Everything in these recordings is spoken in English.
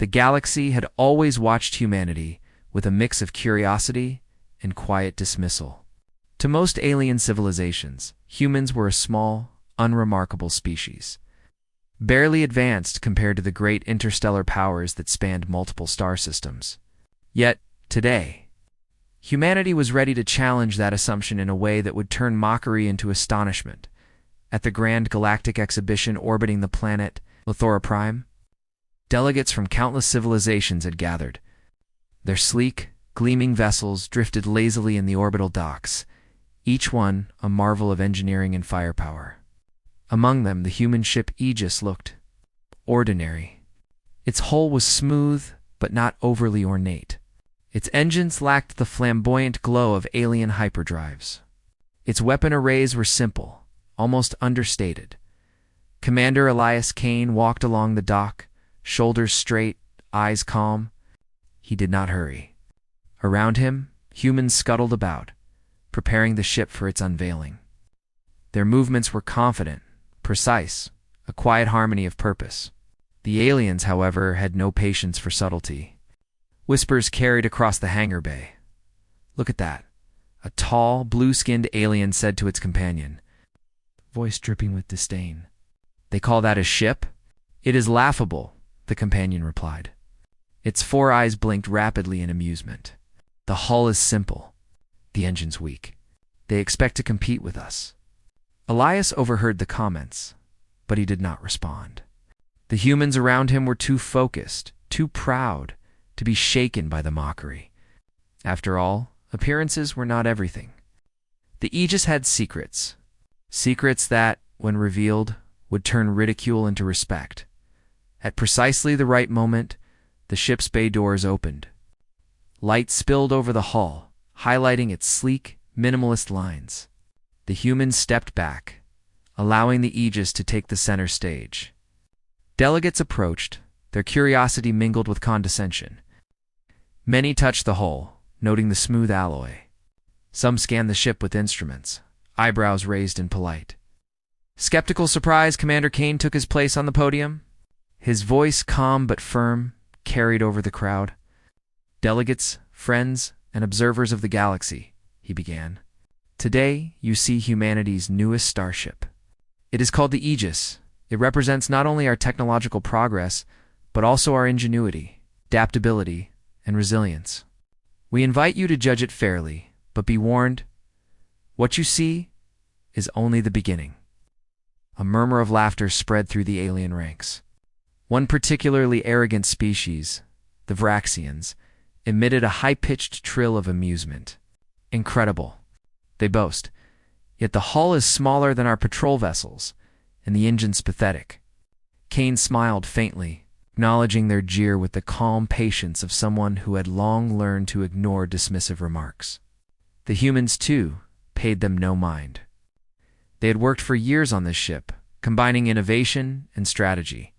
The galaxy had always watched humanity with a mix of curiosity and quiet dismissal. To most alien civilizations, humans were a small, unremarkable species, barely advanced compared to the great interstellar powers that spanned multiple star systems. Yet, today, humanity was ready to challenge that assumption in a way that would turn mockery into astonishment. At the grand galactic exhibition orbiting the planet GalacticPrime, delegates from countless civilizations had gathered. Their sleek, gleaming vessels drifted lazily in the orbital docks, each one a marvel of engineering and firepower. Among them, the human ship Aegis looked ordinary. Its hull was smooth, but not overly ornate. Its engines lacked the flamboyant glow of alien hyperdrives. Its weapon arrays were simple, almost understated. Commander Elias Kane walked along the dock, shoulders straight, eyes calm. He did not hurry. Around him, humans scuttled about, preparing the ship for its unveiling. Their movements were confident, precise, a quiet harmony of purpose. The aliens, however, had no patience for subtlety. Whispers carried across the hangar bay. "Look at that," a tall, blue-skinned alien said to its companion, voice dripping with disdain. "They call that a ship? It is laughable," the companion replied. Its four eyes blinked rapidly in amusement. "The hull is simple. The engine's weak. They expect to compete with us." Elias overheard the comments, but he did not respond. The humans around him were too focused, too proud, to be shaken by the mockery. After all, appearances were not everything. The Aegis had secrets. Secrets that, when revealed, would turn ridicule into respect. At precisely the right moment, the ship's bay doors opened. Light spilled over the hull, highlighting its sleek, minimalist lines. The humans stepped back, allowing the Aegis to take the center stage. Delegates approached, their curiosity mingled with condescension. Many touched the hull, noting the smooth alloy. Some scanned the ship with instruments, eyebrows raised in polite. Skeptical surprise, Commander Kane took his place on the podium. His voice, calm but firm, carried over the crowd. "Delegates, friends, and observers of the galaxy," he began. "Today, you see humanity's newest starship. It is called the Aegis. It represents not only our technological progress, but also our ingenuity, adaptability, and resilience. We invite you to judge it fairly, but be warned, what you see is only the beginning." A murmur of laughter spread through the alien ranks. One particularly arrogant species, the Vraxians, emitted a high-pitched trill of amusement. "Incredible," they boast. "Yet the hull is smaller than our patrol vessels, and the engine's pathetic." Kane smiled faintly, acknowledging their jeer with the calm patience of someone who had long learned to ignore dismissive remarks. The humans, too, paid them no mind. They had worked for years on this ship, combining innovation and strategy,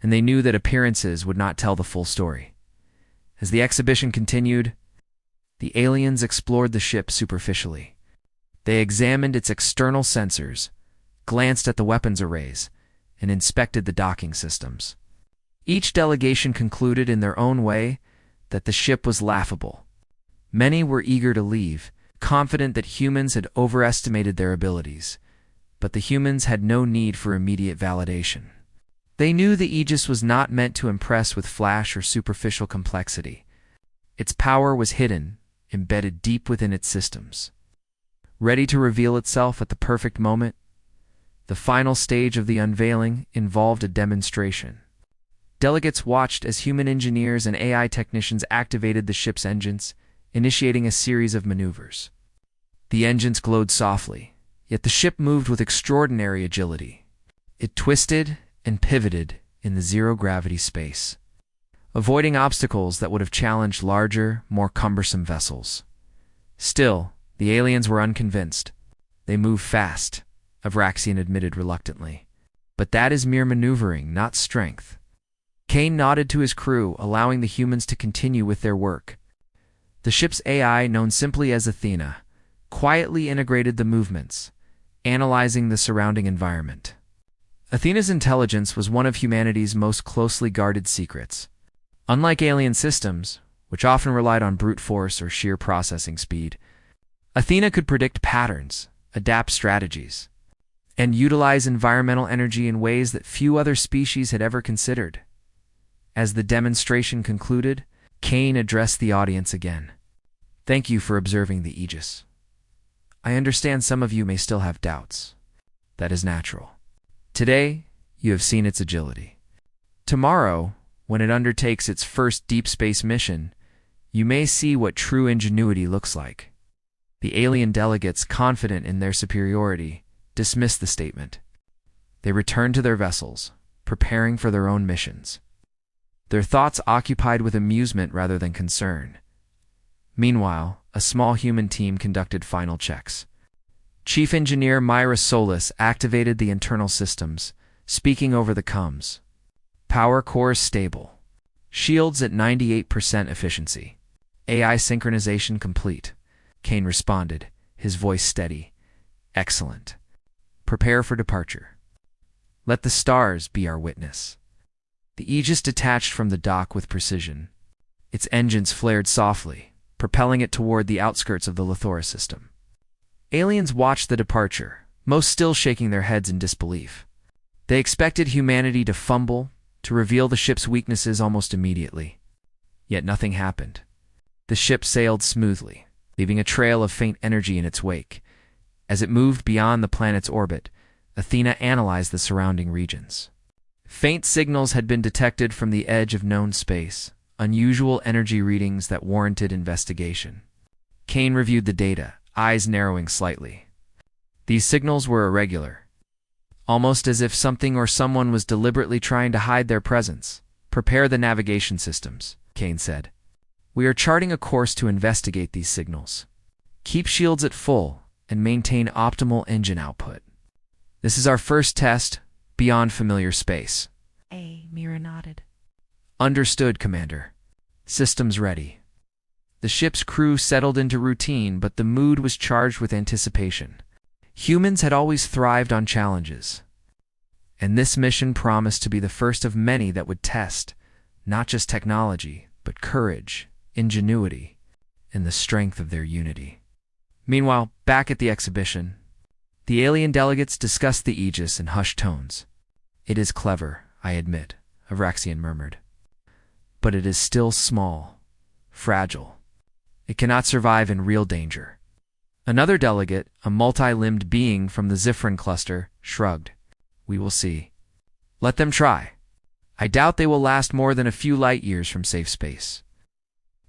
and they knew that appearances would not tell the full story. As the exhibition continued, the aliens explored the ship superficially. They examined its external sensors, glanced at the weapons arrays, and inspected the docking systems. Each delegation concluded in their own way that the ship was laughable. Many were eager to leave, confident that humans had overestimated their abilities, but the humans had no need for immediate validation. They knew the Aegis was not meant to impress with flash or superficial complexity. Its power was hidden, embedded deep within its systems. Ready to reveal itself at the perfect moment, the final stage of the unveiling involved a demonstration. Delegates watched as human engineers and AI technicians activated the ship's engines, initiating a series of maneuvers. The engines glowed softly, yet the ship moved with extraordinary agility. It twisted and pivoted in the zero-gravity space, avoiding obstacles that would have challenged larger, more cumbersome vessels. Still, the aliens were unconvinced. "They move fast," a Vraxian admitted reluctantly. "But that is mere maneuvering, not strength." Kane nodded to his crew, allowing the humans to continue with their work. The ship's AI, known simply as Athena, quietly integrated the movements, analyzing the surrounding environment. Athena's intelligence was one of humanity's most closely guarded secrets. Unlike alien systems, which often relied on brute force or sheer processing speed, Athena could predict patterns, adapt strategies, and utilize environmental energy in ways that few other species had ever considered. As the demonstration concluded, Kane addressed the audience again. "Thank you for observing the Aegis. I understand some of you may still have doubts. That is natural. Today, you have seen its agility. Tomorrow, when it undertakes its first deep space mission, you may see what true ingenuity looks like." The alien delegates, confident in their superiority, dismissed the statement. They returned to their vessels, preparing for their own missions, their thoughts occupied with amusement rather than concern. Meanwhile, a small human team conducted final checks. Chief Engineer Myra Solis activated the internal systems, speaking over the comms. "Power cores stable. Shields at 98% efficiency. AI synchronization complete." Kane responded, his voice steady. "Excellent. Prepare for departure. Let the stars be our witness." The Aegis detached from the dock with precision. Its engines flared softly, propelling it toward the outskirts of the Lithora system. Aliens watched the departure, most still shaking their heads in disbelief. They expected humanity to fumble, to reveal the ship's weaknesses almost immediately. Yet nothing happened. The ship sailed smoothly, leaving a trail of faint energy in its wake. As it moved beyond the planet's orbit, Athena analyzed the surrounding regions. Faint signals had been detected from the edge of known space, unusual energy readings that warranted investigation. Kane reviewed the data, eyes narrowing slightly. These signals were irregular, almost as if something or someone was deliberately trying to hide their presence. "Prepare the navigation systems," Kane said. "We are charting a course to investigate these signals. Keep shields at full and maintain optimal engine output. This is our first test beyond familiar space." Mira nodded. "Understood, Commander. Systems ready." The ship's crew settled into routine, but the mood was charged with anticipation. Humans had always thrived on challenges, and this mission promised to be the first of many that would test not just technology, but courage, ingenuity, and the strength of their unity. Meanwhile, back at the exhibition, the alien delegates discussed the Aegis in hushed tones. "It is clever, I admit," Avraxian murmured. "But it is still small, fragile. It cannot survive in real danger." Another delegate, a multi-limbed being from the Zifrin cluster, shrugged. "We will see. Let them try. I doubt they will last more than a few light years from safe space."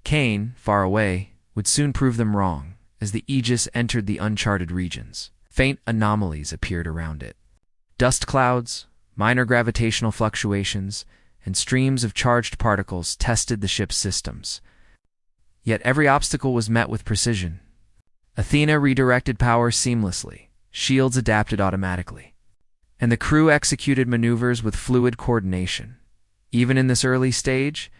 Kane, far away, would soon prove them wrong. As the Aegis entered the uncharted regions, faint anomalies appeared around it. Dust clouds, minor gravitational fluctuations, and streams of charged particles tested the ship's systems. Yet every obstacle was met with precision. Athena redirected power seamlessly, shields adapted automatically, and the crew executed maneuvers with fluid coordination. Even in this early stage,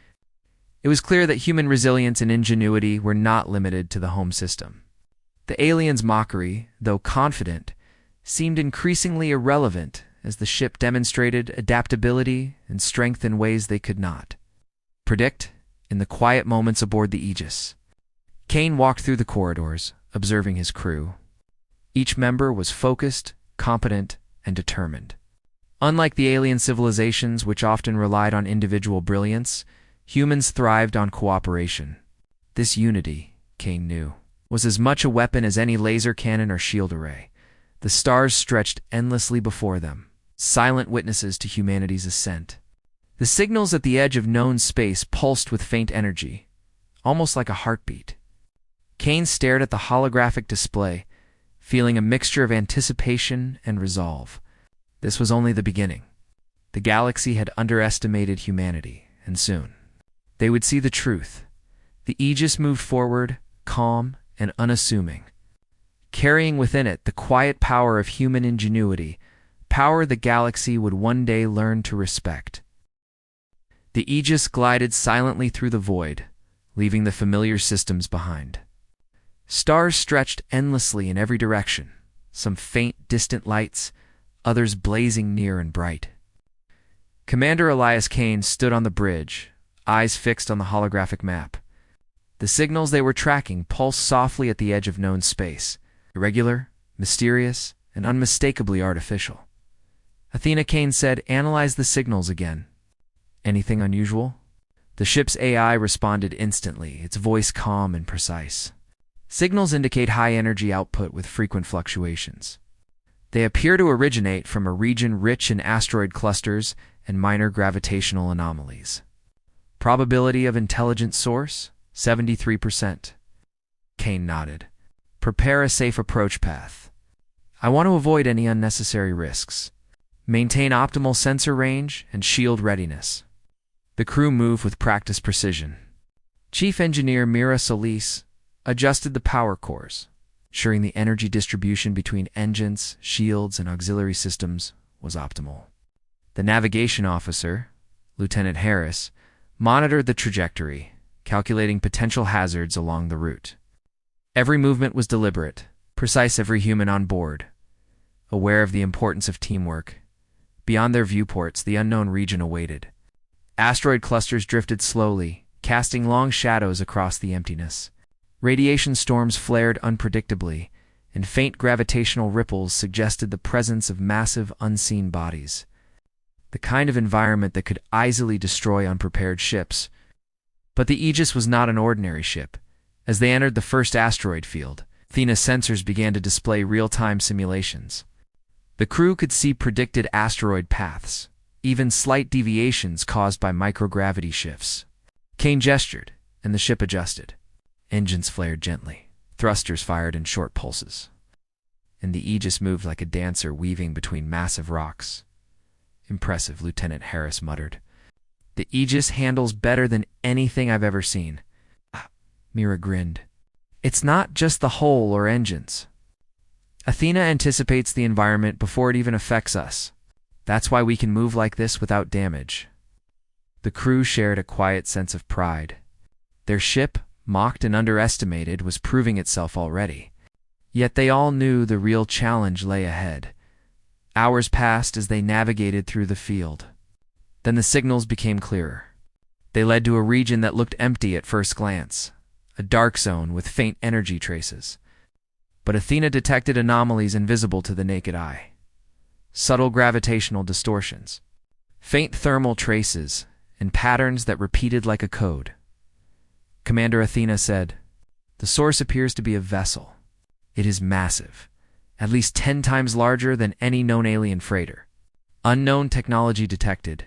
it was clear that human resilience and ingenuity were not limited to the home system. The aliens' mockery, though confident, seemed increasingly irrelevant as the ship demonstrated adaptability and strength in ways they could not predict. In the quiet moments aboard the Aegis, Kane walked through the corridors, observing his crew. Each member was focused, competent, and determined. Unlike the alien civilizations which often relied on individual brilliance, humans thrived on cooperation. This unity, Kane knew, was as much a weapon as any laser cannon or shield array. The stars stretched endlessly before them, silent witnesses to humanity's ascent. The signals at the edge of known space pulsed with faint energy, almost like a heartbeat. Kane stared at the holographic display, feeling a mixture of anticipation and resolve. This was only the beginning. The galaxy had underestimated humanity, and soon they would see the truth. The Aegis moved forward, calm and unassuming, carrying within it the quiet power of human ingenuity, power the galaxy would one day learn to respect. The Aegis glided silently through the void, leaving the familiar systems behind. Stars stretched endlessly in every direction, some faint, distant lights, others blazing near and bright. Commander Elias Kane stood on the bridge, eyes fixed on the holographic map. The signals they were tracking pulsed softly at the edge of known space, irregular, mysterious, and unmistakably artificial. Athena Kane said, "Analyze the signals again." "Anything unusual?" The ship's AI responded instantly, its voice calm and precise. "Signals indicate high energy output with frequent fluctuations. They appear to originate from a region rich in asteroid clusters and minor gravitational anomalies. Probability of intelligent source? 73%. Kane nodded. "Prepare a safe approach path. I want to avoid any unnecessary risks. Maintain optimal sensor range and shield readiness." The crew moved with practiced precision. Chief Engineer Mira Solis adjusted the power cores, ensuring the energy distribution between engines, shields, and auxiliary systems was optimal. The navigation officer, Lieutenant Harris, monitored the trajectory, calculating potential hazards along the route. Every movement was deliberate, precise, every human on board, aware of the importance of teamwork. Beyond their viewports, the unknown region awaited. Asteroid clusters drifted slowly, casting long shadows across the emptiness. Radiation storms flared unpredictably, and faint gravitational ripples suggested the presence of massive, unseen bodies. The kind of environment that could easily destroy unprepared ships. But the Aegis was not an ordinary ship. As they entered the first asteroid field, Athena's sensors began to display real-time simulations. The crew could see predicted asteroid paths, even slight deviations caused by microgravity shifts. Kane gestured, and the ship adjusted. Engines flared gently. Thrusters fired in short pulses. And the Aegis moved like a dancer weaving between massive rocks. "Impressive," Lieutenant Harris muttered. "The Aegis handles better than anything I've ever seen." Mira grinned. "It's not just the hull or engines. Athena anticipates the environment before it even affects us. That's why we can move like this without damage." The crew shared a quiet sense of pride. Their ship, mocked and underestimated, was proving itself already. Yet they all knew the real challenge lay ahead. Hours passed as they navigated through the field. Then the signals became clearer. They led to a region that looked empty at first glance, a dark zone with faint energy traces. But Athena detected anomalies invisible to the naked eye. Subtle gravitational distortions, faint thermal traces, and patterns that repeated like a code. Commander Athena said, "The source appears to be a vessel. It is massive, at least 10 times larger than any known alien freighter. Unknown technology detected.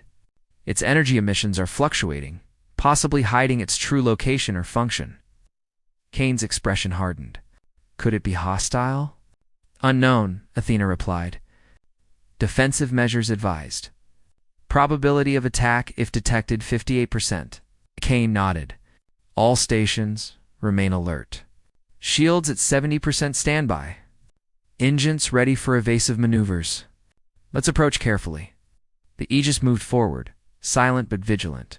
Its energy emissions are fluctuating, possibly hiding its true location or function." Kane's expression hardened. "Could it be hostile?" "Unknown," Athena replied. "Defensive measures advised. Probability of attack if detected 58%. Kane nodded. "All stations remain alert. Shields at 70% standby. Engines ready for evasive maneuvers. Let's approach carefully." The Aegis moved forward, silent but vigilant.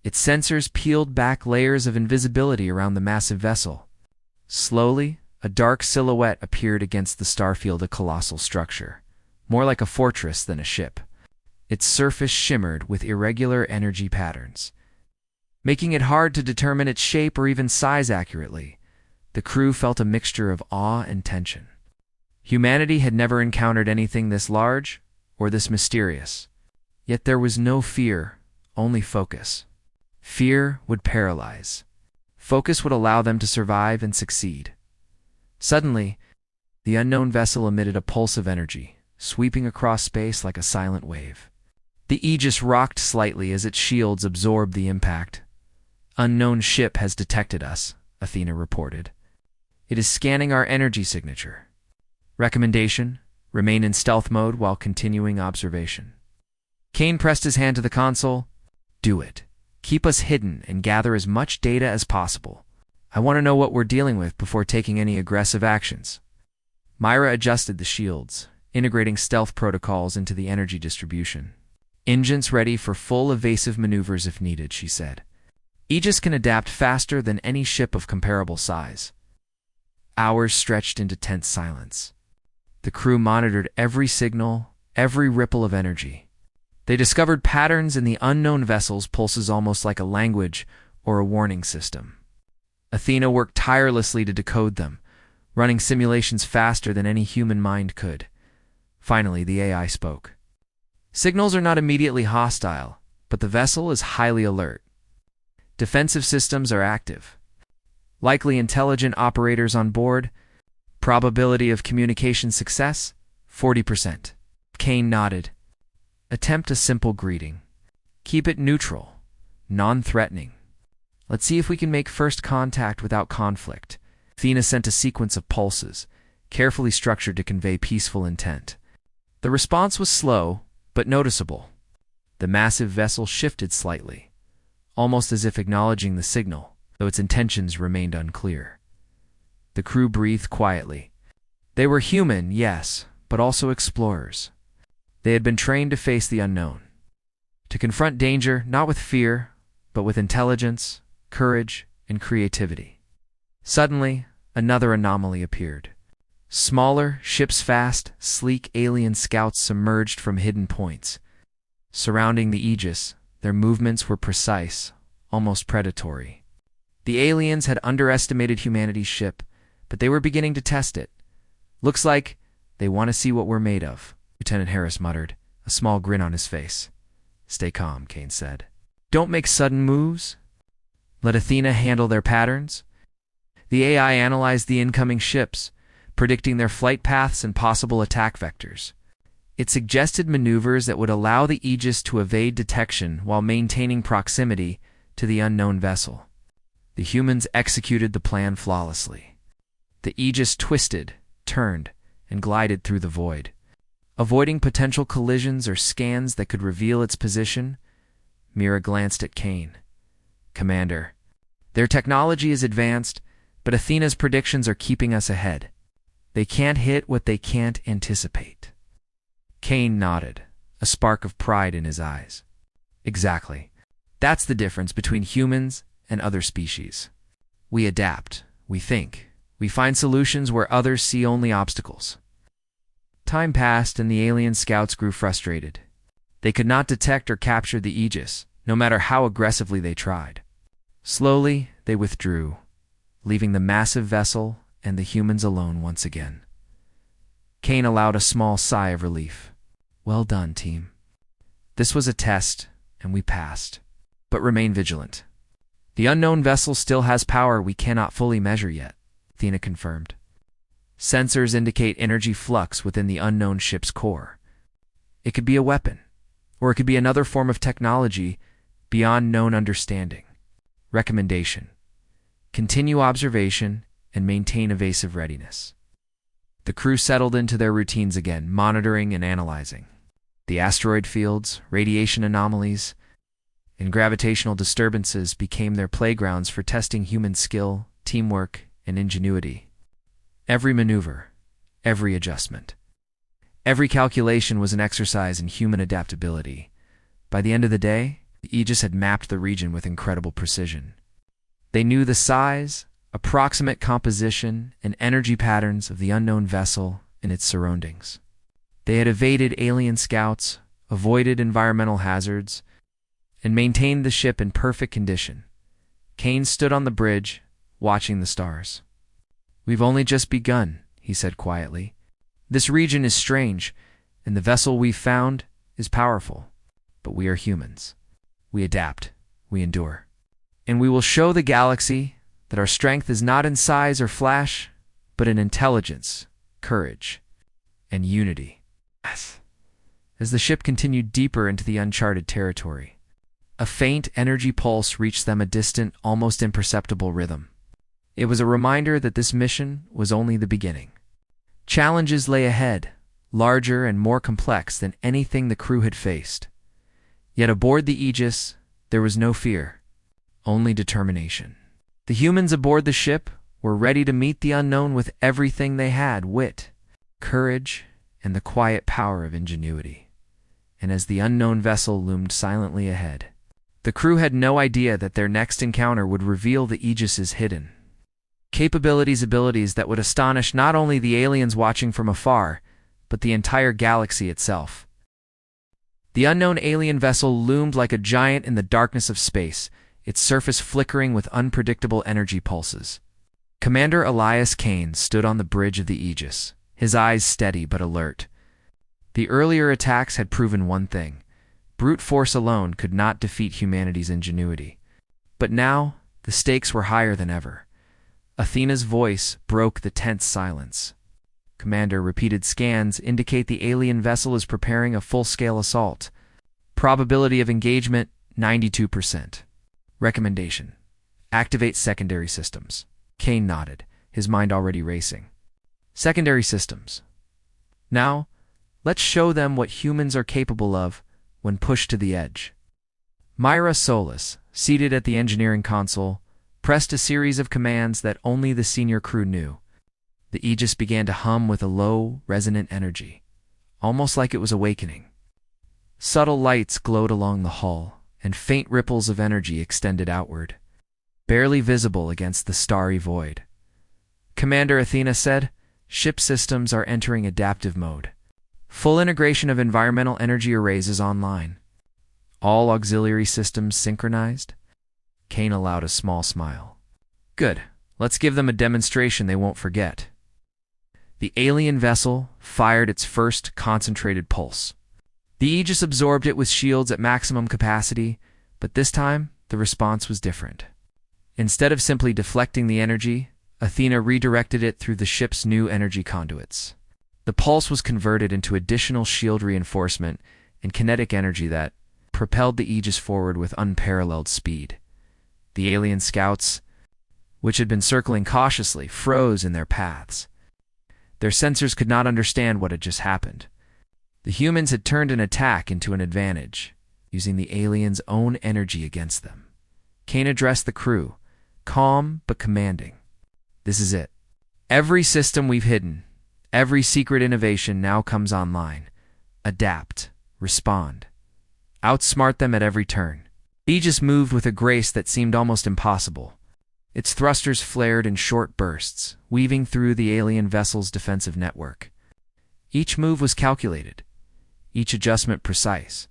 Its sensors peeled back layers of invisibility around the massive vessel. Slowly, a dark silhouette appeared against the starfield, a colossal structure, more like a fortress than a ship. Its surface shimmered with irregular energy patterns, making it hard to determine its shape or even size accurately. The crew felt a mixture of awe and tension. Humanity had never encountered anything this large or this mysterious. Yet there was no fear, only focus. Fear would paralyze. Focus would allow them to survive and succeed. Suddenly, the unknown vessel emitted a pulse of energy, sweeping across space like a silent wave. The Aegis rocked slightly as its shields absorbed the impact. "Unknown ship has detected us," Athena reported. "It is scanning our energy signature. Recommendation: remain in stealth mode while continuing observation." Kane pressed his hand to the console. "Do it. Keep us hidden and gather as much data as possible. I want to know what we're dealing with before taking any aggressive actions." Myra adjusted the shields, integrating stealth protocols into the energy distribution. "Engines ready for full evasive maneuvers if needed," she said. "Aegis can adapt faster than any ship of comparable size." Hours stretched into tense silence. The crew monitored every signal, every ripple of energy. They discovered patterns in the unknown vessel's pulses almost like a language or a warning system. Athena worked tirelessly to decode them, running simulations faster than any human mind could. Finally, the AI spoke. Signals are not immediately hostile, but the vessel is highly alert. Defensive systems are active. Likely intelligent operators on board. Probability of communication success, 40%. Kane nodded. Attempt a simple greeting. Keep it neutral, non-threatening. Let's see if we can make first contact without conflict. Athena sent a sequence of pulses, carefully structured to convey peaceful intent. The response was slow, but noticeable. The massive vessel shifted slightly, almost as if acknowledging the signal, though its intentions remained unclear. The crew breathed quietly. They were human, yes, but also explorers. They had been trained to face the unknown, to confront danger not with fear, but with intelligence, courage, and creativity. Suddenly, another anomaly appeared. Smaller, ship's-fast, sleek alien scouts submerged from hidden points. Surrounding the Aegis, their movements were precise, almost predatory. The aliens had underestimated humanity's ship, but they were beginning to test it. Looks like they want to see what we're made of, Lieutenant Harris muttered, a small grin on his face. Stay calm, Kane said. Don't make sudden moves. Let Athena handle their patterns. The AI analyzed the incoming ships, predicting their flight paths and possible attack vectors. It suggested maneuvers that would allow the Aegis to evade detection while maintaining proximity to the unknown vessel. The humans executed the plan flawlessly. The Aegis twisted, turned, and glided through the void. Avoiding potential collisions or scans that could reveal its position, Mira glanced at Kane. Commander, their technology is advanced, but Athena's predictions are keeping us ahead. They can't hit what they can't anticipate. Kane nodded, a spark of pride in his eyes. Exactly. That's the difference between humans and other species. We adapt, we think, we find solutions where others see only obstacles. Time passed and the alien scouts grew frustrated. They could not detect or capture the Aegis, no matter how aggressively they tried. Slowly, they withdrew, leaving the massive vessel and the humans alone once again. Kane allowed a small sigh of relief. Well done, team. This was a test, and we passed. But remain vigilant. The unknown vessel still has power we cannot fully measure yet, Athena confirmed. Sensors indicate energy flux within the unknown ship's core. It could be a weapon, or it could be another form of technology beyond known understanding. Recommendation: continue observation and maintain evasive readiness. The crew settled into their routines again, monitoring and analyzing. The asteroid fields, radiation anomalies, and gravitational disturbances became their playgrounds for testing human skill, teamwork, and ingenuity. Every maneuver, every adjustment, every calculation was an exercise in human adaptability. By the end of the day, the Aegis had mapped the region with incredible precision. They knew the size, approximate composition, and energy patterns of the unknown vessel and its surroundings. They had evaded alien scouts, avoided environmental hazards, and maintained the ship in perfect condition. Kane stood on the bridge, watching the stars. We've only just begun, he said quietly. This region is strange, and the vessel we've found is powerful. But we are humans. We adapt, we endure. And we will show the galaxy that our strength is not in size or flash, but in intelligence, courage, and unity. Yes. As the ship continued deeper into the uncharted territory, a faint energy pulse reached them, a distant, almost imperceptible rhythm. It was a reminder that this mission was only the beginning. Challenges lay ahead, larger and more complex than anything the crew had faced. Yet aboard the Aegis, there was no fear, only determination. The humans aboard the ship were ready to meet the unknown with everything they had: wit, courage, and the quiet power of ingenuity. And as the unknown vessel loomed silently ahead, the crew had no idea that their next encounter would reveal the Aegis's hidden abilities that would astonish not only the aliens watching from afar, but the entire galaxy itself. The unknown alien vessel loomed like a giant in the darkness of space, its surface flickering with unpredictable energy pulses. Commander Elias Kane stood on the bridge of the Aegis, his eyes steady but alert. The earlier attacks had proven one thing: brute force alone could not defeat humanity's ingenuity. But now, the stakes were higher than ever. Athena's voice broke the tense silence. Commander, repeated scans indicate the alien vessel is preparing a full-scale assault. Probability of engagement, 92%. Recommendation: activate secondary systems. Kane nodded, his mind already racing. Secondary systems. Now, let's show them what humans are capable of when pushed to the edge. Myra Solis, seated at the engineering console, pressed a series of commands that only the senior crew knew. The Aegis began to hum with a low, resonant energy, almost like it was awakening. Subtle lights glowed along the hull, and faint ripples of energy extended outward, barely visible against the starry void. Commander, Athena said, "Ship systems are entering adaptive mode. Full integration of environmental energy arrays is online. All auxiliary systems synchronized?" Kane allowed a small smile. "Good. Let's give them a demonstration they won't forget." The alien vessel fired its first concentrated pulse. The Aegis absorbed it with shields at maximum capacity, but this time the response was different. Instead of simply deflecting the energy, Athena redirected it through the ship's new energy conduits. The pulse was converted into additional shield reinforcement and kinetic energy that propelled the Aegis forward with unparalleled speed. The alien scouts, which had been circling cautiously, froze in their paths. Their sensors could not understand what had just happened. The humans had turned an attack into an advantage, using the aliens' own energy against them. Kane addressed the crew, calm but commanding. "This is it. Every system we've hidden, every secret innovation now comes online. Adapt, respond. Outsmart them at every turn." Aegis moved with a grace that seemed almost impossible. Its thrusters flared in short bursts, weaving through the alien vessel's defensive network. Each move was calculated, each adjustment precise.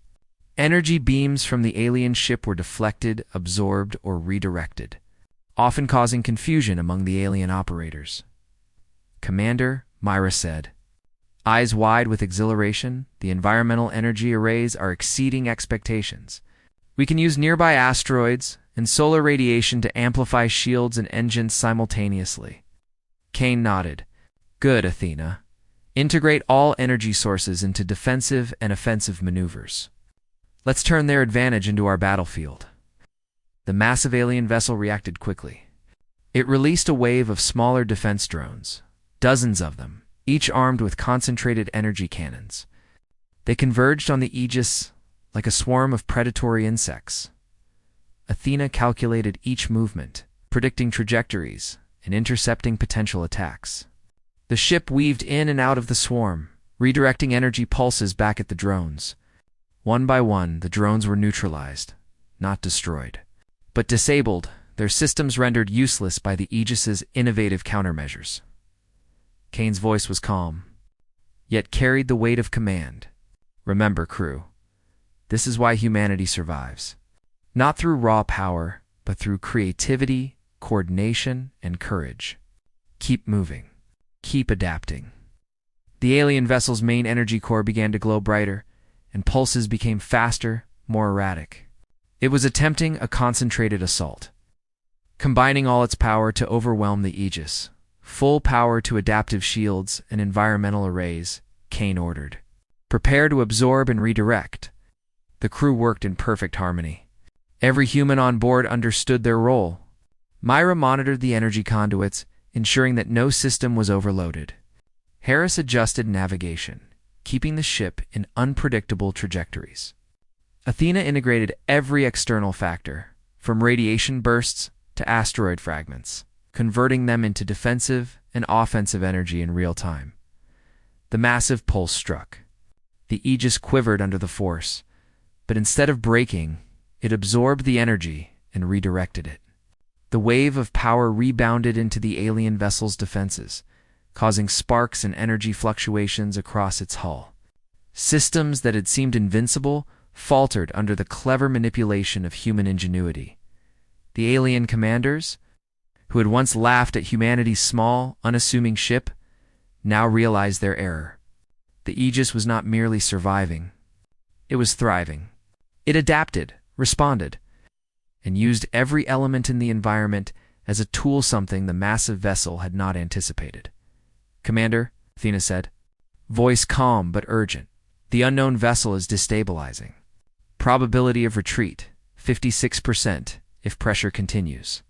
Energy beams from the alien ship were deflected, absorbed, or redirected, often causing confusion among the alien operators. "Commander," Myra said, eyes wide with exhilaration, "the environmental energy arrays are exceeding expectations. We can use nearby asteroids and solar radiation to amplify shields and engines simultaneously." Kane nodded. "Good, Athena. Integrate all energy sources into defensive and offensive maneuvers. Let's turn their advantage into our battlefield." The massive alien vessel reacted quickly. It released a wave of smaller defense drones, dozens of them, each armed with concentrated energy cannons. They converged on the Aegis like a swarm of predatory insects. Athena calculated each movement, predicting trajectories and intercepting potential attacks. The ship weaved in and out of the swarm, redirecting energy pulses back at the drones. One by one, the drones were neutralized, not destroyed, but disabled, their systems rendered useless by the Aegis's innovative countermeasures. Kane's voice was calm, yet carried the weight of command. "Remember, crew, this is why humanity survives. Not through raw power, but through creativity, coordination, and courage. Keep moving. Keep adapting." The alien vessel's main energy core began to glow brighter, and pulses became faster, more erratic. It was attempting a concentrated assault, combining all its power to overwhelm the Aegis. "Full power to adaptive shields and environmental arrays," Kane ordered. "Prepare to absorb and redirect." The crew worked in perfect harmony. Every human on board understood their role. Myra monitored the energy conduits, ensuring that no system was overloaded. Harris adjusted navigation, keeping the ship in unpredictable trajectories. Athena integrated every external factor, from radiation bursts to asteroid fragments, converting them into defensive and offensive energy in real time. The massive pulse struck. The Aegis quivered under the force, but instead of breaking, it absorbed the energy and redirected it. The wave of power rebounded into the alien vessel's defenses, causing sparks and energy fluctuations across its hull. Systems that had seemed invincible faltered under the clever manipulation of human ingenuity. The alien commanders, who had once laughed at humanity's small, unassuming ship, now realized their error. The Aegis was not merely surviving. It was thriving. It adapted, responded, and used every element in the environment as a tool, something the massive vessel had not anticipated. "Commander," Athena said, voice calm but urgent, "the unknown vessel is destabilizing. Probability of retreat, 56% if pressure continues."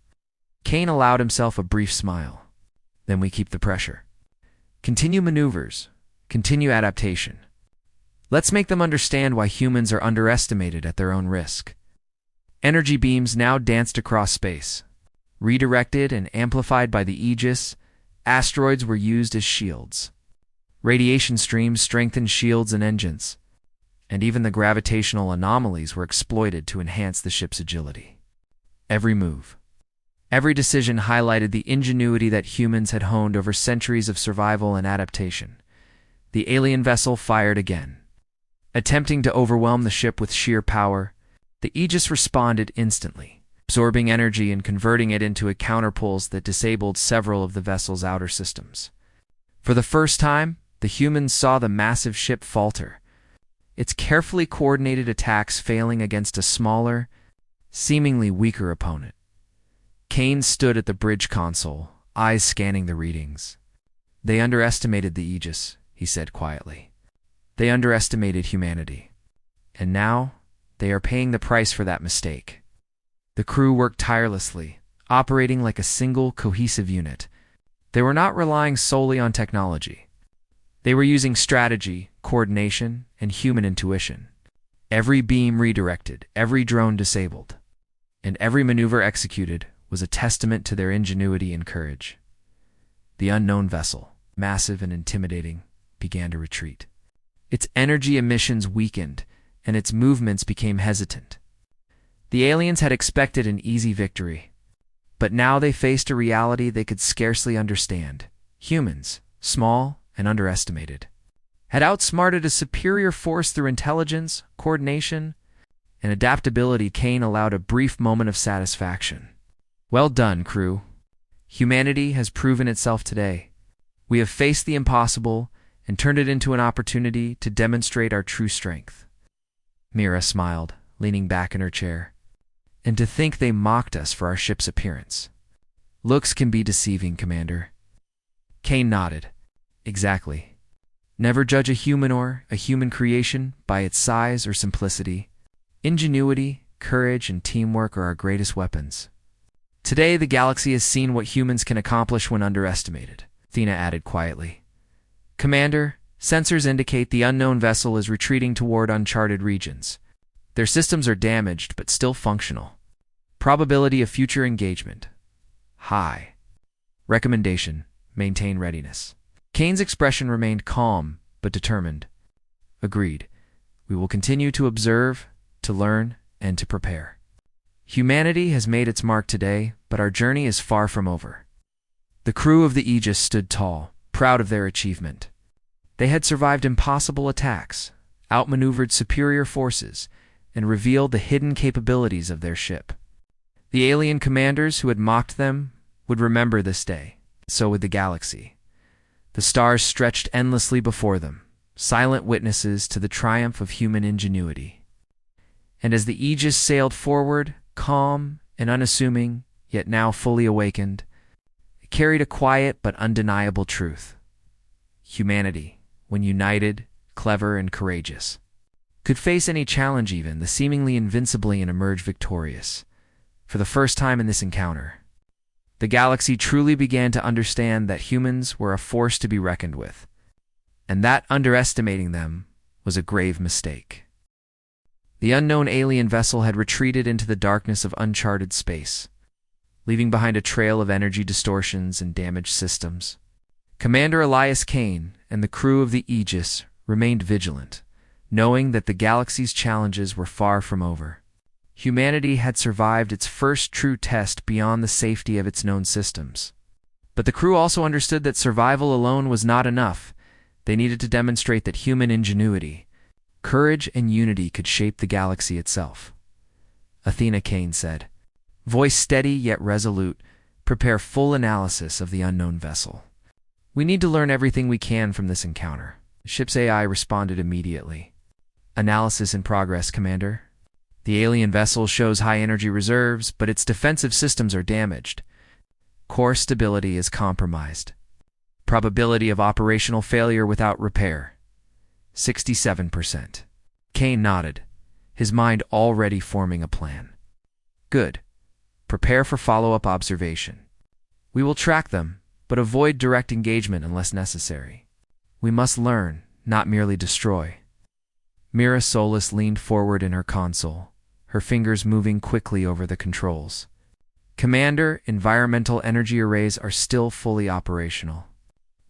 Kane allowed himself a brief smile. "Then we keep the pressure. Continue maneuvers. Continue adaptation. Let's make them understand why humans are underestimated at their own risk." Energy beams now danced across space. Redirected and amplified by the Aegis, asteroids were used as shields. Radiation streams strengthened shields and engines, and even the gravitational anomalies were exploited to enhance the ship's agility. Every move, every decision highlighted the ingenuity that humans had honed over centuries of survival and adaptation. The alien vessel fired again. Attempting to overwhelm the ship with sheer power, the Aegis responded instantly, absorbing energy and converting it into a counterpulse that disabled several of the vessel's outer systems. For the first time, the humans saw the massive ship falter, its carefully coordinated attacks failing against a smaller, seemingly weaker opponent. Kane stood at the bridge console, eyes scanning the readings. "They underestimated the Aegis," he said quietly. "They underestimated humanity. And now, they are paying the price for that mistake." The crew worked tirelessly, operating like a single, cohesive unit. They were not relying solely on technology. They were using strategy, coordination, and human intuition. Every beam redirected, every drone disabled, and every maneuver executed was a testament to their ingenuity and courage. The unknown vessel, massive and intimidating, began to retreat. Its energy emissions weakened, and its movements became hesitant. The aliens had expected an easy victory, but now they faced a reality they could scarcely understand. Humans, small and underestimated, had outsmarted a superior force through intelligence, coordination, and adaptability. Kane allowed a brief moment of satisfaction. "Well done, crew. Humanity has proven itself today. We have faced the impossible and turned it into an opportunity to demonstrate our true strength." Mira smiled, leaning back in her chair. "And to think they mocked us for our ship's appearance. Looks can be deceiving, Commander." Kane nodded. "Exactly. Never judge a human or a human creation by its size or simplicity. Ingenuity, courage, and teamwork are our greatest weapons. Today, the galaxy has seen what humans can accomplish when underestimated," Athena added quietly. "Commander, sensors indicate the unknown vessel is retreating toward uncharted regions. Their systems are damaged but still functional. Probability of future engagement high. Recommendation: maintain readiness." Kane's expression remained calm but determined. "Agreed. We will continue to observe, to learn, and to prepare. Humanity has made its mark today, but our journey is far from over." The crew of the Aegis stood tall, proud of their achievement. They had survived impossible attacks, outmaneuvered superior forces, and revealed the hidden capabilities of their ship. The alien commanders who had mocked them would remember this day. So would the galaxy. The stars stretched endlessly before them, silent witnesses to the triumph of human ingenuity. And as the Aegis sailed forward, calm and unassuming, yet now fully awakened, it carried a quiet but undeniable truth. Humanity, when united, clever, and courageous, could face any challenge, even the seemingly invincibly, and emerge victorious. For the first time in this encounter, the galaxy truly began to understand that humans were a force to be reckoned with, and that underestimating them was a grave mistake. The unknown alien vessel had retreated into the darkness of uncharted space, leaving behind a trail of energy distortions and damaged systems. Commander Elias Kane and the crew of the Aegis remained vigilant, knowing that the galaxy's challenges were far from over. Humanity had survived its first true test beyond the safety of its known systems. But the crew also understood that survival alone was not enough. They needed to demonstrate that human ingenuity, Courage and unity could shape the galaxy itself. Athena Kane said, voice steady yet resolute, prepare full analysis of the unknown vessel. We need to learn everything we can from this encounter. The ship's AI responded immediately. Analysis in progress, Commander. The alien vessel shows high energy reserves, but its defensive systems are damaged. Core stability is compromised. Probability of operational failure without repair, 67%. Kane nodded, his mind already forming a plan. Good. Prepare for follow-up observation. We will track them, but avoid direct engagement unless necessary. We must learn, not merely destroy. Mira Solis leaned forward in her console, her fingers moving quickly over the controls. Commander, environmental energy arrays are still fully operational.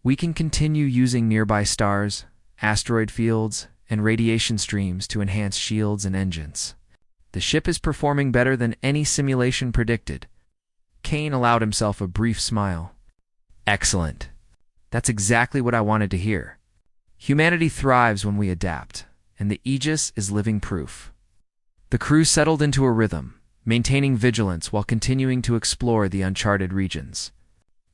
We can continue using nearby stars, asteroid fields, and radiation streams to enhance shields and engines. The ship is performing better than any simulation predicted. Kane allowed himself a brief smile. Excellent. That's exactly what I wanted to hear. Humanity thrives when we adapt, and the Aegis is living proof. The crew settled into a rhythm, maintaining vigilance while continuing to explore the uncharted regions.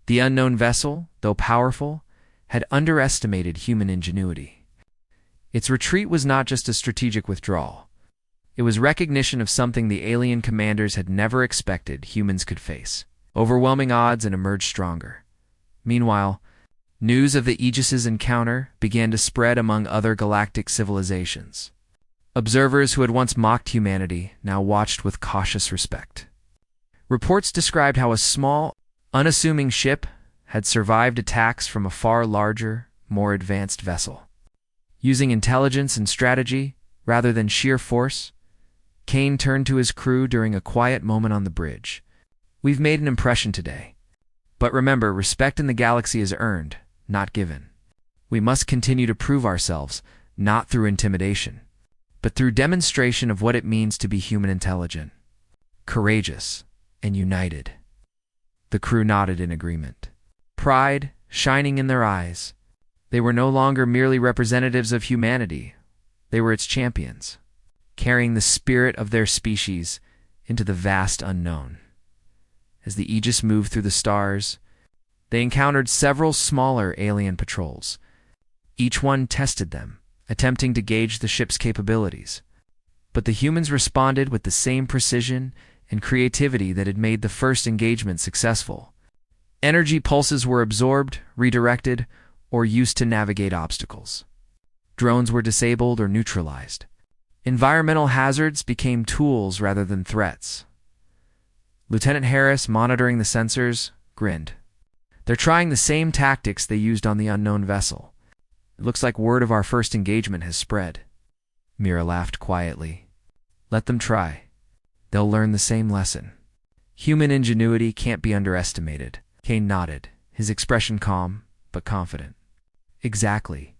The unknown vessel, though powerful, had underestimated human ingenuity. Its retreat was not just a strategic withdrawal. It was recognition of something the alien commanders had never expected humans could face. Overwhelming odds and emerge stronger. Meanwhile, news of the Aegis's encounter began to spread among other galactic civilizations. Observers who had once mocked humanity now watched with cautious respect. Reports described how a small, unassuming ship had survived attacks from a far larger, more advanced vessel. Using intelligence and strategy, rather than sheer force, Kane turned to his crew during a quiet moment on the bridge. We've made an impression today. But remember, respect in the galaxy is earned, not given. We must continue to prove ourselves, not through intimidation, but through demonstration of what it means to be human intelligent, courageous, and united. The crew nodded in agreement, pride shining in their eyes. They were no longer merely representatives of humanity. They were its champions, carrying the spirit of their species into the vast unknown. As the Aegis moved through the stars, they encountered several smaller alien patrols. Each one tested them, attempting to gauge the ship's capabilities. But the humans responded with the same precision and creativity that had made the first engagement successful. Energy pulses were absorbed, redirected, or used to navigate obstacles. Drones were disabled or neutralized. Environmental hazards became tools rather than threats. Lieutenant Harris, monitoring the sensors, grinned. They're trying the same tactics they used on the unknown vessel. It looks like word of our first engagement has spread. Mira laughed quietly. Let them try. They'll learn the same lesson. Human ingenuity can't be underestimated. Kane nodded, his expression calm, but confident. Exactly.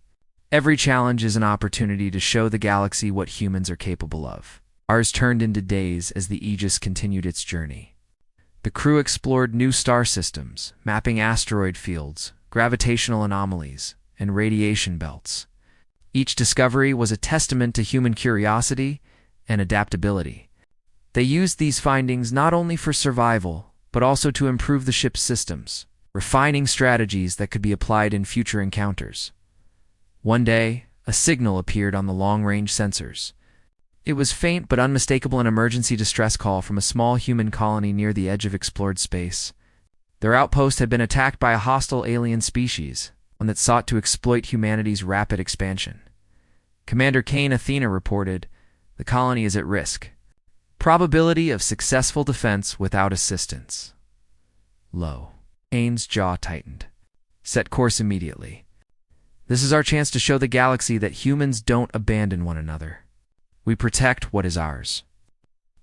Every challenge is an opportunity to show the galaxy what humans are capable of. Ours turned into days as the Aegis continued its journey. The crew explored new star systems, mapping asteroid fields, gravitational anomalies, and radiation belts. Each discovery was a testament to human curiosity and adaptability. They used these findings not only for survival, but also to improve the ship's systems, refining strategies that could be applied in future encounters. One day, a signal appeared on the long-range sensors. It was faint but unmistakable, an emergency distress call from a small human colony near the edge of explored space. Their outpost had been attacked by a hostile alien species, one that sought to exploit humanity's rapid expansion. Commander Kane Athena reported, the colony is at risk. Probability of successful defense without assistance. Low. Kane's jaw tightened. Set course immediately. This is our chance to show the galaxy that humans don't abandon one another. We protect what is ours.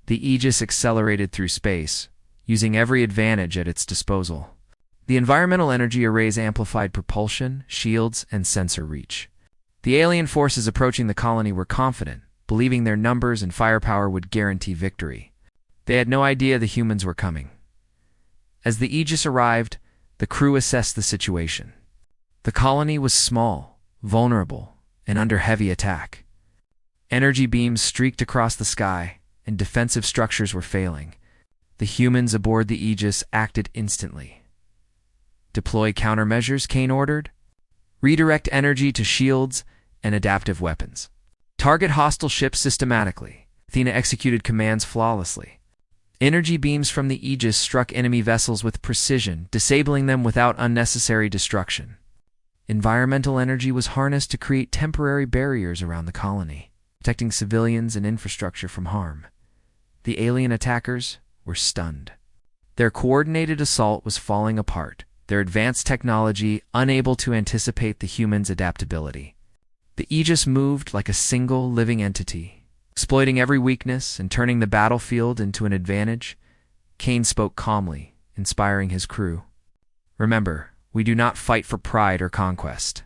The Aegis accelerated through space, using every advantage at its disposal. The environmental energy arrays amplified propulsion, shields, and sensor reach. The alien forces approaching the colony were confident, believing their numbers and firepower would guarantee victory. They had no idea the humans were coming. As the Aegis arrived, the crew assessed the situation. The colony was small, vulnerable, and under heavy attack. Energy beams streaked across the sky, and defensive structures were failing. The humans aboard the Aegis acted instantly. Deploy countermeasures, Kane ordered. Redirect energy to shields and adaptive weapons. Target hostile ships systematically. Athena executed commands flawlessly. Energy beams from the Aegis struck enemy vessels with precision, disabling them without unnecessary destruction. Environmental energy was harnessed to create temporary barriers around the colony, protecting civilians and infrastructure from harm. The alien attackers were stunned. Their coordinated assault was falling apart, their advanced technology unable to anticipate the humans' adaptability. The Aegis moved like a single living entity, exploiting every weakness and turning the battlefield into an advantage. Kane spoke calmly, inspiring his crew. Remember, we do not fight for pride or conquest.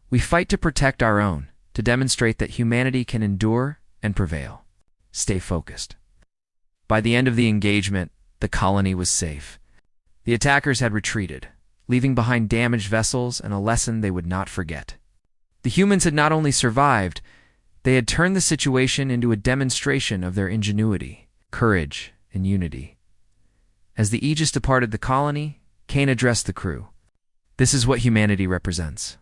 We fight to protect our own, to demonstrate that humanity can endure and prevail. Stay focused. By the end of the engagement, the colony was safe. The attackers had retreated, leaving behind damaged vessels and a lesson they would not forget. The humans had not only survived, they had turned the situation into a demonstration of their ingenuity, courage, and unity. As the Aegis departed the colony, Kane addressed the crew. This is what humanity represents: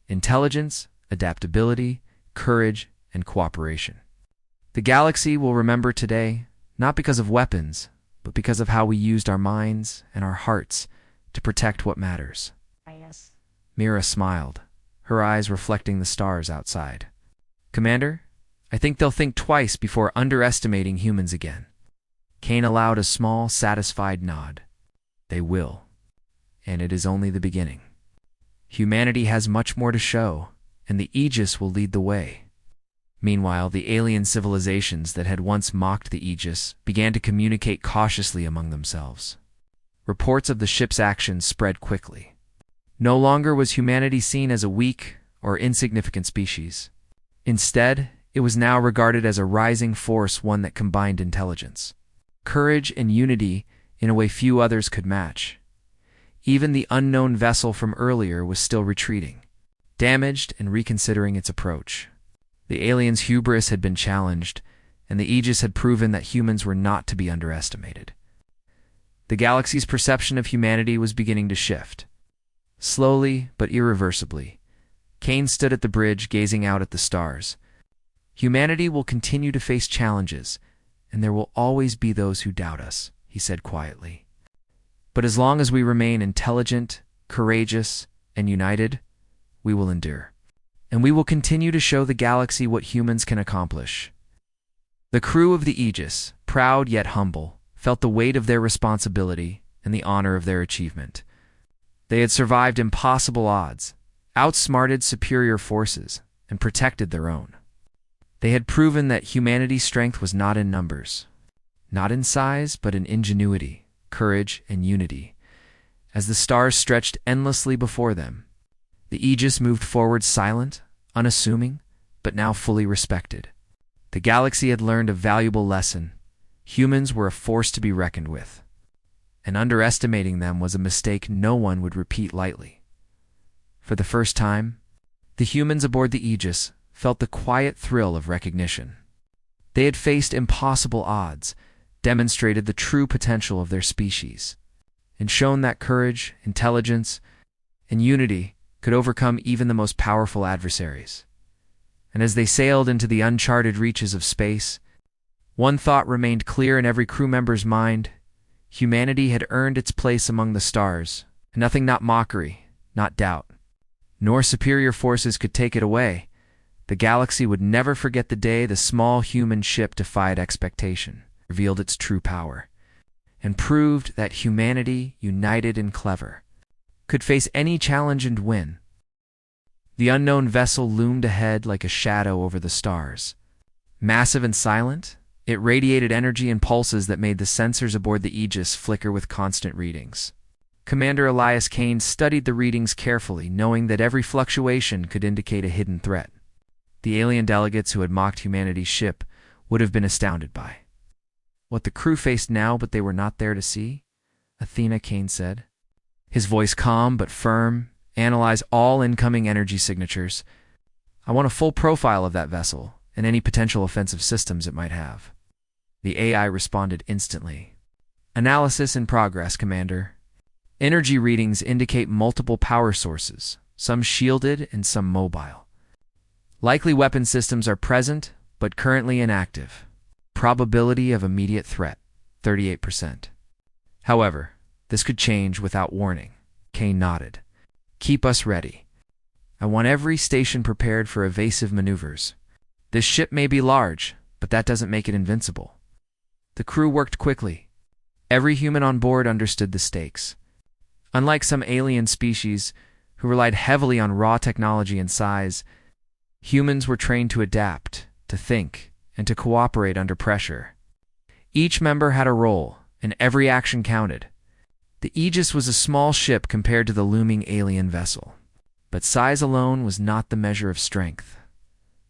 intelligence, adaptability, courage, and cooperation. The galaxy will remember today, not because of weapons, but because of how we used our minds and our hearts to protect what matters. Yes. Mira smiled, her eyes reflecting the stars outside. Commander, I think they'll think twice before underestimating humans again. Kane allowed a small, satisfied nod. They will. And it is only the beginning. Humanity has much more to show, and the Aegis will lead the way. Meanwhile, the alien civilizations that had once mocked the Aegis began to communicate cautiously among themselves. Reports of the ship's actions spread quickly. No longer was humanity seen as a weak or insignificant species. Instead, it was now regarded as a rising force, one that combined intelligence, courage, and unity in a way few others could match. Even the unknown vessel from earlier was still retreating, damaged and reconsidering its approach. The aliens' hubris had been challenged, and the Aegis had proven that humans were not to be underestimated. The galaxy's perception of humanity was beginning to shift. Slowly but irreversibly, Kane stood at the bridge gazing out at the stars. Humanity will continue to face challenges, and there will always be those who doubt us, he said quietly. But as long as we remain intelligent, courageous, and united, we will endure. And we will continue to show the galaxy what humans can accomplish. The crew of the Aegis, proud yet humble, felt the weight of their responsibility and the honor of their achievement. They had survived impossible odds, outsmarted superior forces, and protected their own. They had proven that humanity's strength was not in numbers, not in size, but in ingenuity, courage, and unity. As the stars stretched endlessly before them, the Aegis moved forward silent, unassuming, but now fully respected. The galaxy had learned a valuable lesson. Humans were a force to be reckoned with, and underestimating them was a mistake no one would repeat lightly. For the first time, the humans aboard the Aegis felt the quiet thrill of recognition. They had faced impossible odds, demonstrated the true potential of their species, and shown that courage, intelligence, and unity could overcome even the most powerful adversaries. And as they sailed into the uncharted reaches of space, one thought remained clear in every crew member's mind: humanity had earned its place among the stars, and nothing, not mockery, not doubt, nor superior forces could take it away. The galaxy would never forget the day the small human ship defied expectation, revealed its true power, and proved that humanity, united and clever, could face any challenge and win. The unknown vessel loomed ahead like a shadow over the stars. Massive and silent, it radiated energy and pulses that made the sensors aboard the Aegis flicker with constant readings. Commander Elias Kane studied the readings carefully, knowing that every fluctuation could indicate a hidden threat. The alien delegates who had mocked humanity's ship would have been astounded by what the crew faced now, but they were not there to see. Athena, Kane said, his voice calm but firm. Analyze all incoming energy signatures. I want a full profile of that vessel, and any potential offensive systems it might have. The AI responded instantly. Analysis in progress, Commander. Energy readings indicate multiple power sources, some shielded and some mobile. Likely weapon systems are present, but currently inactive. Probability of immediate threat, 38%. However, this could change without warning. Kane nodded. Keep us ready. I want every station prepared for evasive maneuvers. This ship may be large, but that doesn't make it invincible. The crew worked quickly. Every human on board understood the stakes. Unlike some alien species who relied heavily on raw technology and size, humans were trained to adapt, to think, and to cooperate under pressure. Each member had a role, and every action counted. The Aegis was a small ship compared to the looming alien vessel. But size alone was not the measure of strength.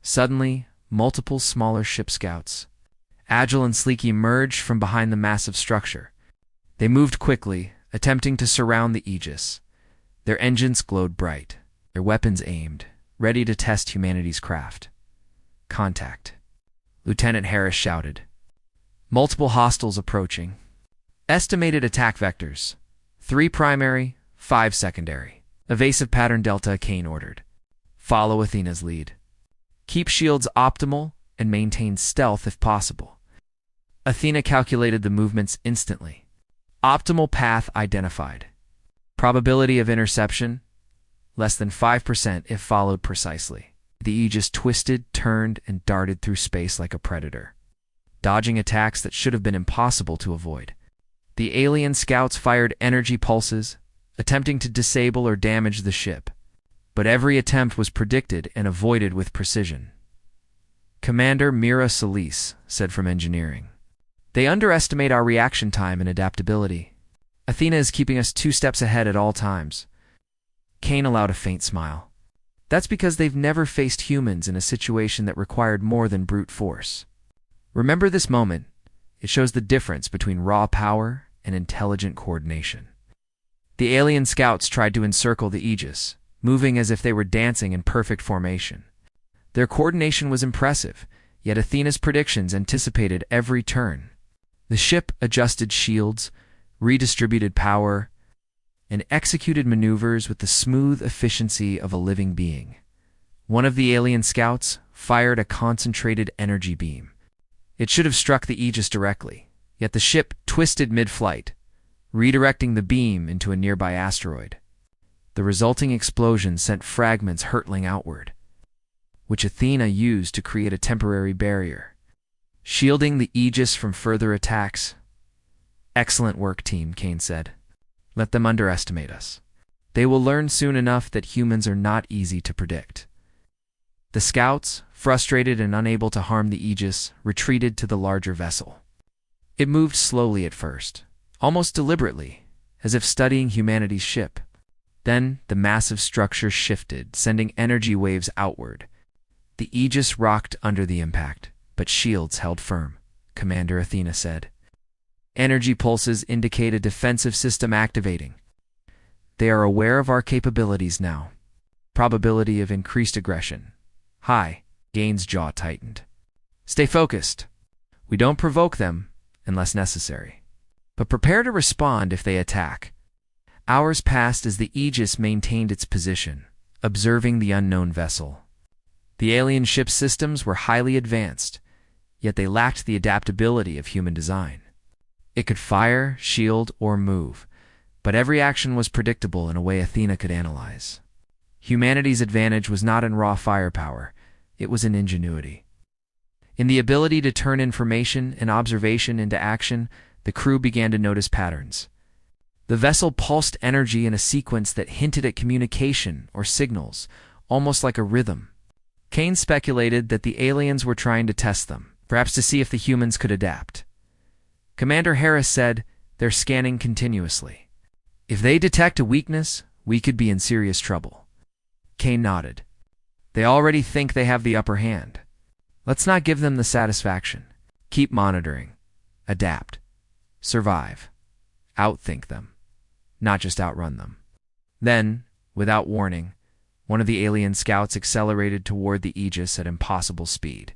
Suddenly, multiple smaller ship scouts, agile and sleek, emerged from behind the massive structure. They moved quickly, attempting to surround the Aegis. Their engines glowed bright, their weapons aimed, ready to test humanity's craft. Contact. Lieutenant Harris shouted. Multiple hostiles approaching. Estimated attack vectors. 3 primary, 5 secondary. Evasive pattern Delta, Kane ordered. Follow Athena's lead. Keep shields optimal and maintain stealth if possible. Athena calculated the movements instantly. Optimal path identified. Probability of interception, less than 5% if followed precisely. The Aegis twisted, turned, and darted through space like a predator, dodging attacks that should have been impossible to avoid. The alien scouts fired energy pulses, attempting to disable or damage the ship, but every attempt was predicted and avoided with precision. Commander Mira Solis said from engineering. They underestimate our reaction time and adaptability. Athena is keeping us 2 steps ahead at all times. Kane allowed a faint smile. That's because they've never faced humans in a situation that required more than brute force. Remember this moment. It shows the difference between raw power and intelligent coordination. The alien scouts tried to encircle the Aegis, moving as if they were dancing in perfect formation. Their coordination was impressive, yet Athena's predictions anticipated every turn. The ship adjusted shields, redistributed power, and executed maneuvers with the smooth efficiency of a living being. One of the alien scouts fired a concentrated energy beam. It should have struck the Aegis directly, yet the ship twisted mid-flight, redirecting the beam into a nearby asteroid. The resulting explosion sent fragments hurtling outward, which Athena used to create a temporary barrier, shielding the Aegis from further attacks. Excellent work, team, Kane said. Let them underestimate us. They will learn soon enough that humans are not easy to predict. The scouts, frustrated and unable to harm the Aegis, retreated to the larger vessel. It moved slowly at first, almost deliberately, as if studying humanity's ship. Then the massive structure shifted, sending energy waves outward. The Aegis rocked under the impact, but shields held firm, Commander Athena said. Energy pulses indicate a defensive system activating. They are aware of our capabilities now. Probability of increased aggression. High. Gain's jaw tightened. Stay focused. We don't provoke them unless necessary, but prepare to respond if they attack. Hours passed as the Aegis maintained its position, observing the unknown vessel. The alien ship's systems were highly advanced, yet they lacked the adaptability of human design. It could fire, shield, or move, but every action was predictable in a way Athena could analyze. Humanity's advantage was not in raw firepower, it was in ingenuity. In the ability to turn information and observation into action, the crew began to notice patterns. The vessel pulsed energy in a sequence that hinted at communication or signals, almost like a rhythm. Kane speculated that the aliens were trying to test them, perhaps to see if the humans could adapt. Commander Harris said, they're scanning continuously. If they detect a weakness, we could be in serious trouble. Kane nodded. They already think they have the upper hand. Let's not give them the satisfaction. Keep monitoring. Adapt. Survive. Outthink them. Not just outrun them. Then, without warning, one of the alien scouts accelerated toward the Aegis at impossible speed.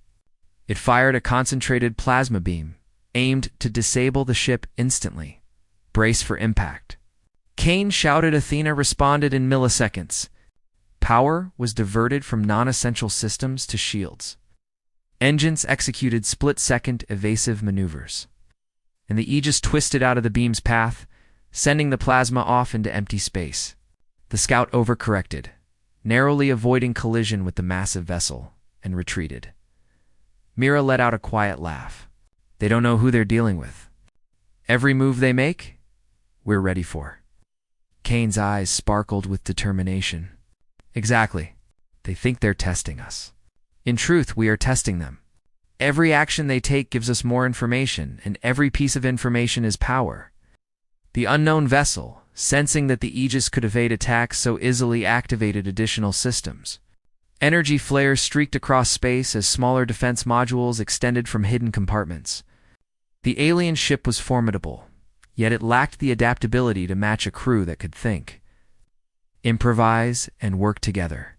It fired a concentrated plasma beam, aimed to disable the ship instantly. Brace for impact. Kane shouted. Athena responded in milliseconds. Power was diverted from non-essential systems to shields. Engines executed split-second evasive maneuvers, and the Aegis twisted out of the beam's path, sending the plasma off into empty space. The scout overcorrected, narrowly avoiding collision with the massive vessel, and retreated. Mira let out a quiet laugh. They don't know who they're dealing with. Every move they make, we're ready for. Kane's eyes sparkled with determination. Exactly. They think they're testing us. In truth, we are testing them. Every action they take gives us more information, and every piece of information is power. The unknown vessel, sensing that the Aegis could evade attacks so easily, activated additional systems. Energy flares streaked across space as smaller defense modules extended from hidden compartments. The alien ship was formidable, yet it lacked the adaptability to match a crew that could think, improvise, and work together.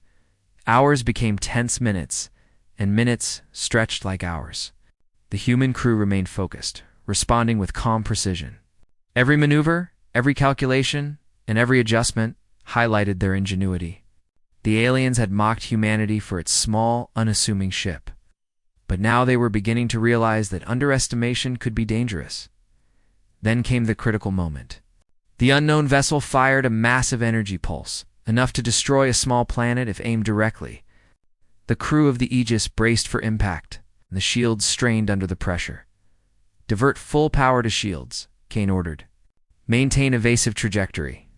Hours became tense minutes, and minutes stretched like hours. The human crew remained focused, responding with calm precision. Every maneuver, every calculation, and every adjustment highlighted their ingenuity. The aliens had mocked humanity for its small, unassuming ship. But now they were beginning to realize that underestimation could be dangerous. Then came the critical moment. The unknown vessel fired a massive energy pulse, enough to destroy a small planet if aimed directly. The crew of the Aegis braced for impact, and the shields strained under the pressure. Divert full power to shields, Kane ordered. Maintain evasive trajectory.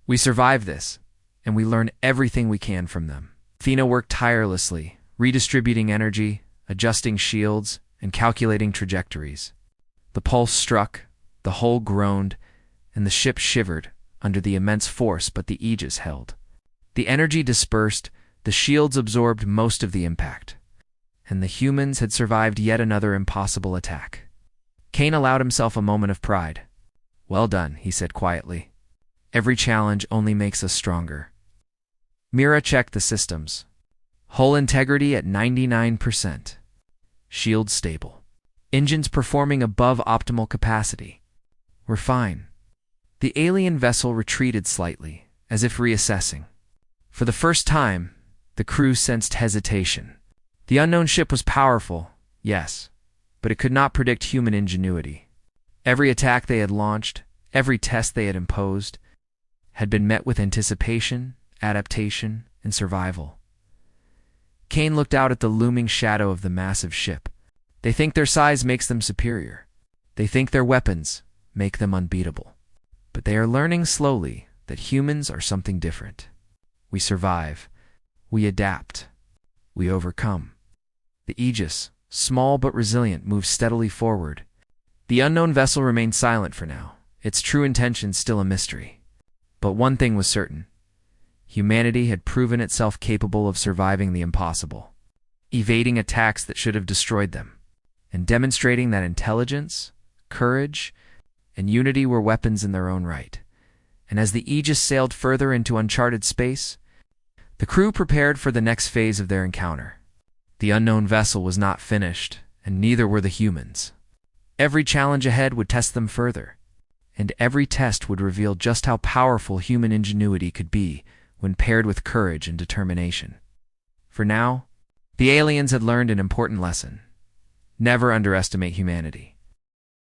We survive this, and we learn everything we can from them. Athena worked tirelessly, redistributing energy, adjusting shields, and calculating trajectories. The pulse struck, the hull groaned, and the ship shivered under the immense force, but the Aegis held. The energy dispersed, the shields absorbed most of the impact, and the humans had survived yet another impossible attack. Kane allowed himself a moment of pride. Well done, he said quietly. Every challenge only makes us stronger. Mira checked the systems. Hull integrity at 99%. Shield stable. Engines performing above optimal capacity. We're fine. The alien vessel retreated slightly, as if reassessing. For the first time, the crew sensed hesitation. The unknown ship was powerful, yes, but it could not predict human ingenuity. Every attack they had launched, every test they had imposed, had been met with anticipation, adaptation, and survival. Kane looked out at the looming shadow of the massive ship. They think their size makes them superior. They think their weapons make them unbeatable. But they are learning slowly that humans are something different. We survive. We adapt. We overcome. The Aegis, small but resilient, moved steadily forward. The unknown vessel remained silent for now, its true intention still a mystery. But one thing was certain. Humanity had proven itself capable of surviving the impossible, evading attacks that should have destroyed them, and demonstrating that intelligence, courage, and unity were weapons in their own right. And as the Aegis sailed further into uncharted space, the crew prepared for the next phase of their encounter. The unknown vessel was not finished, and neither were the humans. Every challenge ahead would test them further, and every test would reveal just how powerful human ingenuity could be when paired with courage and determination. For now, the aliens had learned an important lesson. Never underestimate humanity.